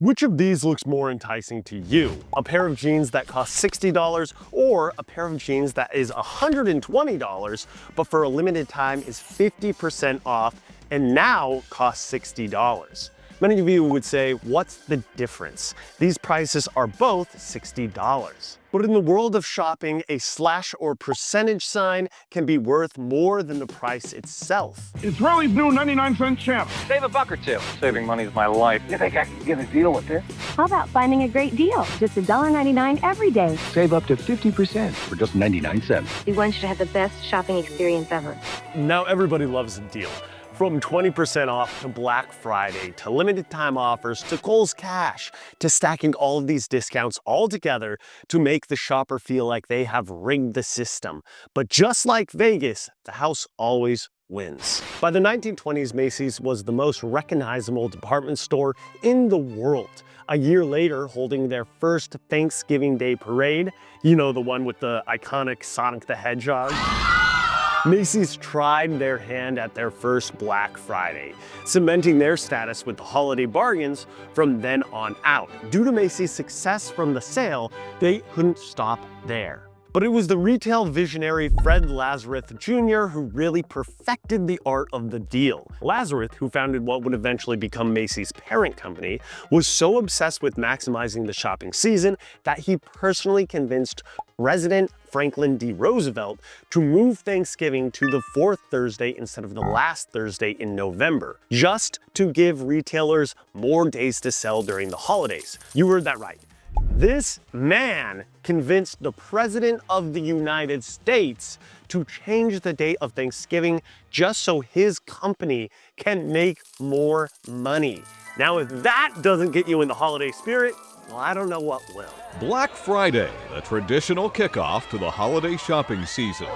Which of these looks more enticing to you? A pair of jeans that cost $60 or a pair of jeans that is $120 but for a limited time is 50% off and now costs $60? Many of you would say, what's the difference? These prices are both $60. But in the world of shopping, a slash or percentage sign can be worth more than the price itself. It's really blue 99-cent champ. Save a buck or two. Saving money is my life. You think I can get a deal with this? How about finding a great deal? Just $1.99 every day. Save up to 50% for just 99 cents. We want you to have the best shopping experience ever. Now everybody loves a deal. From 20% off to Black Friday, to limited time offers, to Kohl's Cash, to stacking all of these discounts all together to make the shopper feel like they have rigged the system. But just like Vegas, the house always wins. By the 1920s, Macy's was the most recognizable department store in the world. A year later, holding their first Thanksgiving Day parade, you know, the one with the iconic Sonic the Hedgehog, Macy's tried their hand at their first Black Friday, cementing their status with the holiday bargains from then on out. Due to Macy's success from the sale, they couldn't stop there. But it was the retail visionary Fred Lazarus Jr. who really perfected the art of the deal. Lazarus, who founded what would eventually become Macy's parent company, was so obsessed with maximizing the shopping season that he personally convinced President Franklin D. Roosevelt to move Thanksgiving to the fourth Thursday instead of the last Thursday in November, just to give retailers more days to sell during the holidays. You heard that right. This man convinced the President of the United States to change the date of Thanksgiving just so his company can make more money. Now, if that doesn't get you in the holiday spirit, well, I don't know what will. Black Friday, the traditional kickoff to the holiday shopping season.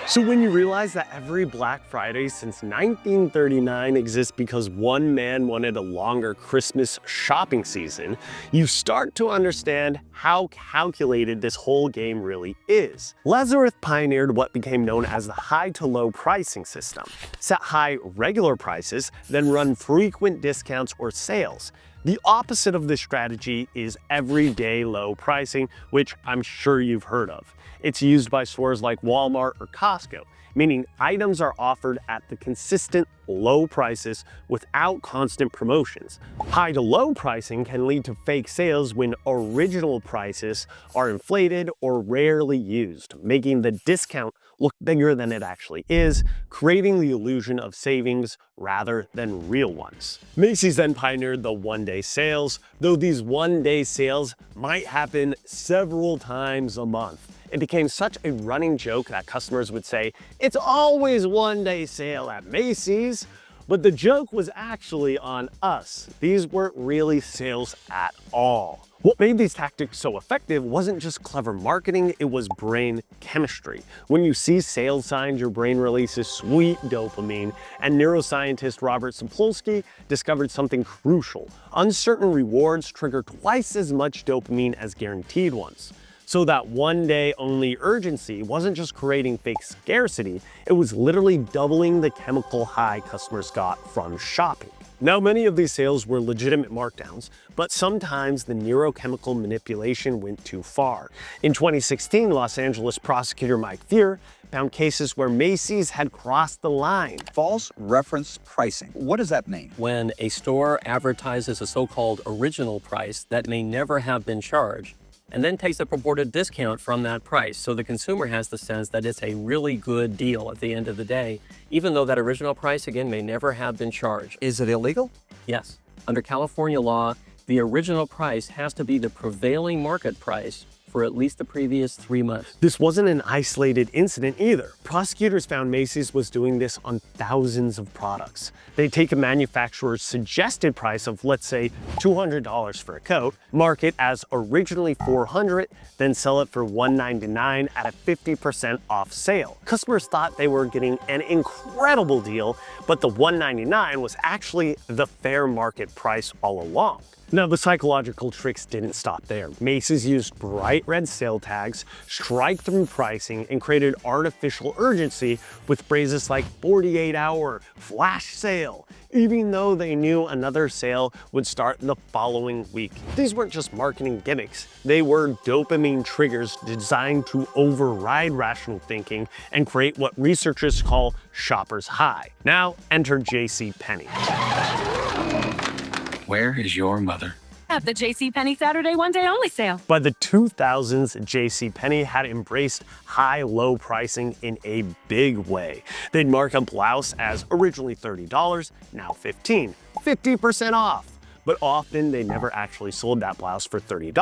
So when you realize that every Black Friday since 1939 exists because one man wanted a longer Christmas shopping season, you start to understand how calculated this whole game really is. Lazarus pioneered what became known as the high to low pricing system. Set high regular prices, then run frequent discounts or sales. The opposite of this strategy is everyday low pricing, which I'm sure you've heard of. It's used by stores like Walmart or Costco, meaning items are offered at the consistent low prices without constant promotions. High to low pricing can lead to fake sales when original prices are inflated or rarely used, making the discount look bigger than it actually is, creating the illusion of savings rather than real ones. Macy's then pioneered the one-day sales, though these one-day sales might happen several times a month. It became such a running joke that customers would say, "It's always one-day sale at Macy's," but the joke was actually on us. These weren't really sales at all. What made these tactics so effective wasn't just clever marketing, it was brain chemistry. When you see sales signs, your brain releases sweet dopamine, and neuroscientist Robert SimplyCodes discovered something crucial. Uncertain rewards trigger twice as much dopamine as guaranteed ones. So that one-day only urgency wasn't just creating fake scarcity, it was literally doubling the chemical high customers got from shopping. Now, many of these sales were legitimate markdowns, but sometimes the neurochemical manipulation went too far. In 2016, Los Angeles prosecutor Mike Fear found cases where Macy's had crossed the line. False reference pricing. What does that mean? When a store advertises a so-called original price that may never have been charged, and then takes a purported discount from that price. So the consumer has the sense that it's a really good deal at the end of the day, even though that original price, again, may never have been charged. Is it illegal? Yes. Under California law, the original price has to be the prevailing market price for at least the previous 3 months. This wasn't an isolated incident either. Prosecutors found Macy's was doing this on thousands of products. They'd take a manufacturer's suggested price of, let's say, $200 for a coat, mark it as originally $400, then sell it for $199 at a 50% off sale. Customers thought they were getting an incredible deal, but the $199 was actually the fair market price all along. Now, the psychological tricks didn't stop there. Macy's used bright bright red sale tags, strike-through pricing, and created artificial urgency with phrases like 48-hour, flash sale, even though they knew another sale would start the following week. These weren't just marketing gimmicks, they were dopamine triggers designed to override rational thinking and create what researchers call shopper's high. Now, enter JCPenney. Where is your mother? At the JCPenney Saturday one day only sale. By the 2000s, JCPenney had embraced high-low pricing in a big way. They'd mark a blouse as originally $30, now $15, 50% off. But often they never actually sold that blouse for $30.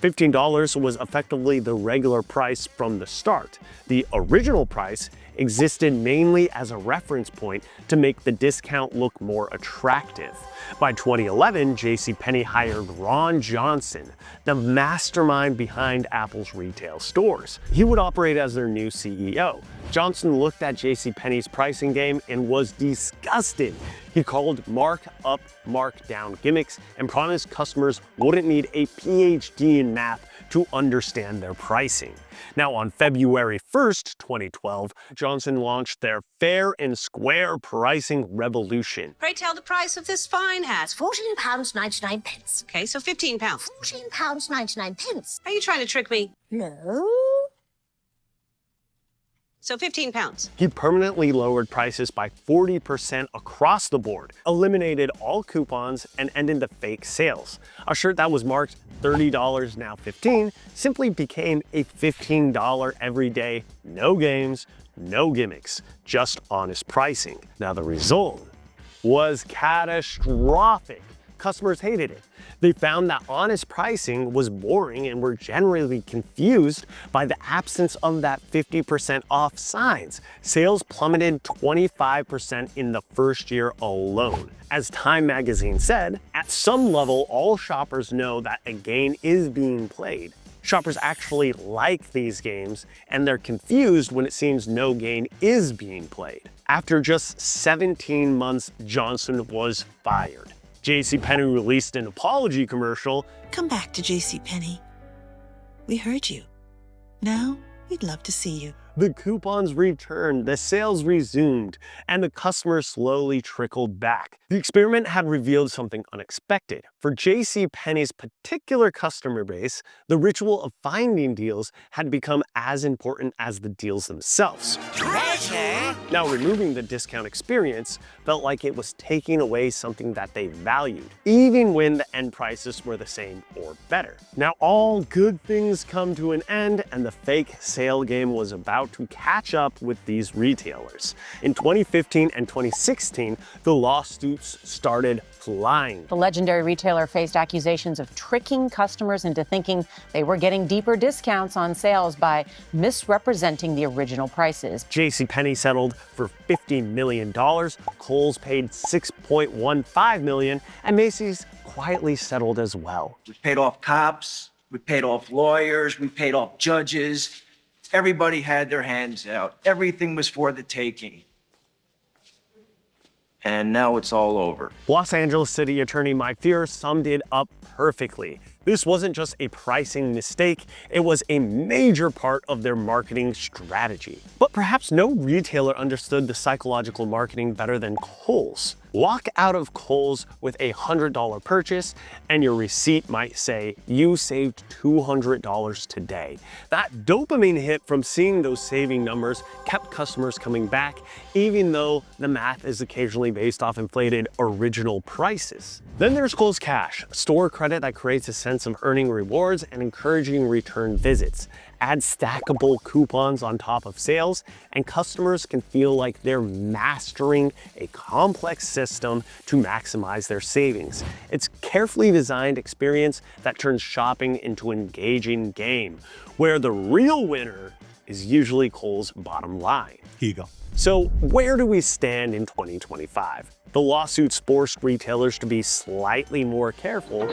$15 was effectively the regular price from the start. The original price existed mainly as a reference point to make the discount look more attractive. By 2011, JCPenney hired Ron Johnson, the mastermind behind Apple's retail stores. He would operate as their new CEO. Johnson looked at JCPenney's pricing game and was disgusted. He called mark-up, mark-down gimmicks and promised customers wouldn't need a PhD in math to understand their pricing. Now, on February 1st, 2012, Johnson launched their fair and square pricing revolution. Pray tell the price of this fine hat. £14.99. Okay, so £15. £14.99. Are you trying to trick me? No. So £15. He permanently lowered prices by 40% across the board, eliminated all coupons, and ended the fake sales. A shirt that was marked $30, now $15, simply became a $15 everyday, no games, no gimmicks, just honest pricing. Now the result was catastrophic. Customers hated it. They found that honest pricing was boring and were generally confused by the absence of that 50% off signs. Sales plummeted 25% in the first year alone. As Time magazine said, at some level, all shoppers know that a game is being played. Shoppers actually like these games, and they're confused when it seems no game is being played. After just 17 months, Johnson was fired. JCPenney released an apology commercial. Come back to JCPenney. We heard you. Now, we'd love to see you. The coupons returned, the sales resumed, and the customers slowly trickled back. The experiment had revealed something unexpected. For JCPenney's particular customer base, the ritual of finding deals had become as important as the deals themselves. Treasure! Now, removing the discount experience felt like it was taking away something that they valued, even when the end prices were the same or better. Now, all good things come to an end, and the fake sale game was about to catch up with these retailers. In 2015 and 2016, the lawsuits started flying. The legendary retailer faced accusations of tricking customers into thinking they were getting deeper discounts on sales by misrepresenting the original prices. JCPenney settled for $50 million, Kohl's paid $6.15 million, and Macy's quietly settled as well. We paid off cops, we paid off lawyers, we paid off judges. Everybody had their hands out. Everything was for the taking. And now it's all over. Los Angeles City Attorney Mike Fear summed it up perfectly. This wasn't just a pricing mistake, it was a major part of their marketing strategy. But perhaps no retailer understood the psychological marketing better than Kohl's. Walk out of Kohl's with a $100 purchase and your receipt might say you saved $200 today. That dopamine hit from seeing those saving numbers kept customers coming back, even though the math is occasionally based off inflated original prices. Then there's Kohl's Cash, a store credit that creates a sense of earning rewards and encouraging return visits. Add stackable coupons on top of sales, and customers can feel like they're mastering a complex system to maximize their savings. It's a carefully designed experience that turns shopping into an engaging game, where the real winner is usually Kohl's bottom line. Here you go. So where do we stand in 2025? The lawsuits forced retailers to be slightly more careful,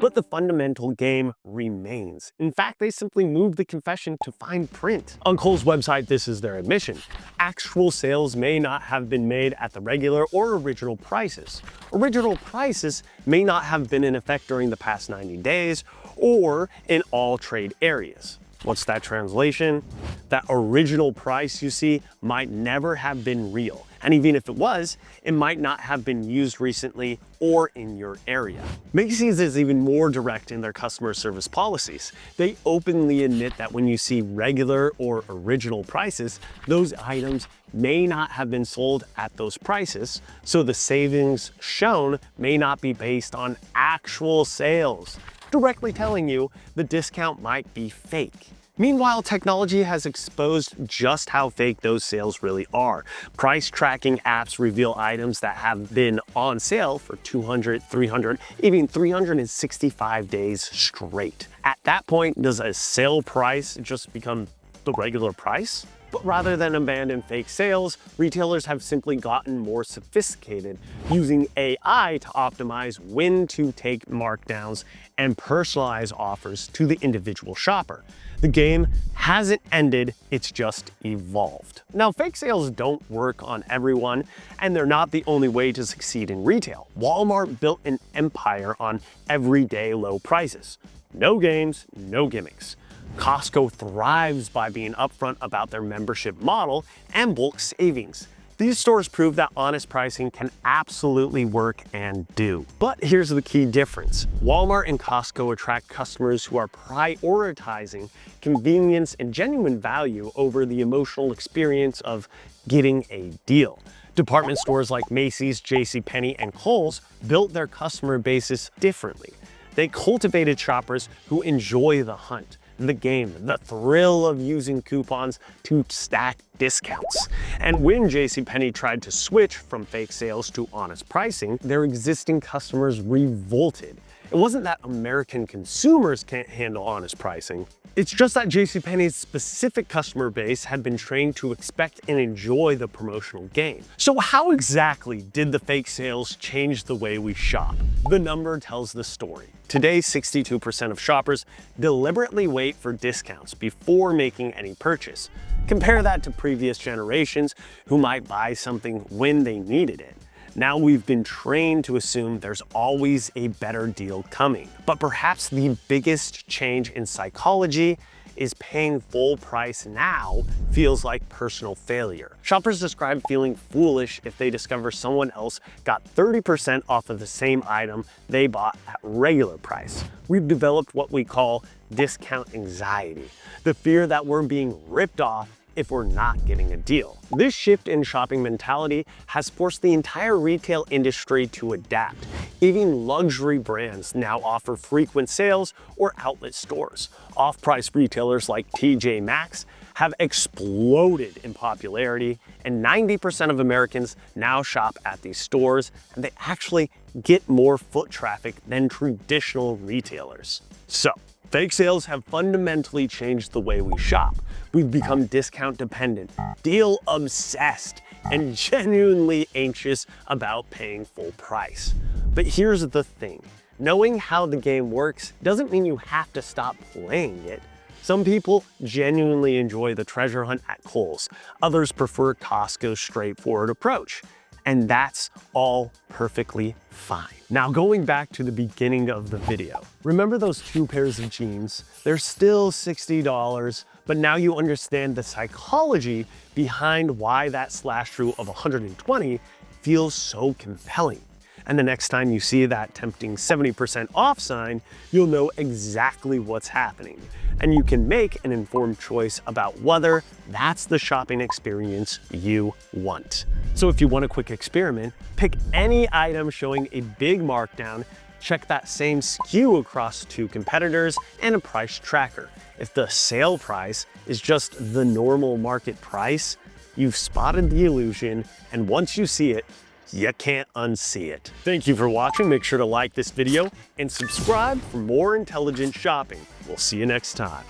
But the fundamental game remains. In fact, they simply moved the confession to fine print. On Kohl's website, this is their admission. Actual sales may not have been made at the regular or original prices. Original prices may not have been in effect during the past 90 days or in all trade areas. What's that translation? That original price you see might never have been real. And even if it was, it might not have been used recently or in your area. Macy's is even more direct in their customer service policies. They openly admit that when you see regular or original prices, those items may not have been sold at those prices, so the savings shown may not be based on actual sales, directly telling you the discount might be fake. Meanwhile, technology has exposed just how fake those sales really are. Price tracking apps reveal items that have been on sale for 200, 300, even 365 days straight. At that point, does a sale price just become the regular price? But rather than abandon fake sales, retailers have simply gotten more sophisticated, using AI to optimize when to take markdowns and personalize offers to the individual shopper. The game hasn't ended, it's just evolved. Now, fake sales don't work on everyone, and they're not the only way to succeed in retail. Walmart built an empire on everyday low prices. No games, no gimmicks. Costco thrives by being upfront about their membership model and bulk savings. These stores prove that honest pricing can absolutely work and do. But here's the key difference. Walmart and Costco attract customers who are prioritizing convenience and genuine value over the emotional experience of getting a deal. Department stores like Macy's, JCPenney, and Kohl's built their customer bases differently. They cultivated shoppers who enjoy the hunt, the game, the thrill of using coupons to stack discounts. And when JCPenney tried to switch from fake sales to honest pricing, their existing customers revolted. It wasn't that American consumers can't handle honest pricing. It's just that JCPenney's specific customer base had been trained to expect and enjoy the promotional game. So how exactly did the fake sales change the way we shop? The number tells the story. Today, 62% of shoppers deliberately wait for discounts before making any purchase. Compare that to previous generations who might buy something when they needed it. Now we've been trained to assume there's always a better deal coming. But perhaps the biggest change in psychology is paying full price now feels like personal failure. Shoppers describe feeling foolish if they discover someone else got 30% off of the same item they bought at regular price. We've developed what we call discount anxiety, the fear that we're being ripped off if we're not getting a deal. This shift in shopping mentality has forced the entire retail industry to adapt. Even luxury brands now offer frequent sales or outlet stores. Off-price retailers like TJ Maxx have exploded in popularity, and 90% of Americans now shop at these stores, and they actually get more foot traffic than traditional retailers. So, fake sales have fundamentally changed the way we shop. We've become discount dependent, deal obsessed, and genuinely anxious about paying full price. But here's the thing. Knowing how the game works doesn't mean you have to stop playing it. Some people genuinely enjoy the treasure hunt at Kohl's. Others prefer Costco's straightforward approach. And that's all perfectly fine. Now, going back to the beginning of the video, remember those 2 pairs of jeans? They're still $60, but now you understand the psychology behind why that slash through of 120 feels so compelling. And the next time you see that tempting 70% off sign, you'll know exactly what's happening. And you can make an informed choice about whether that's the shopping experience you want. So if you want a quick experiment, pick any item showing a big markdown, check that same SKU across 2 competitors and a price tracker. If the sale price is just the normal market price, you've spotted the illusion, and once you see it, you can't unsee it. Thank you for watching. Make sure to like this video and subscribe for more intelligent shopping. We'll see you next time.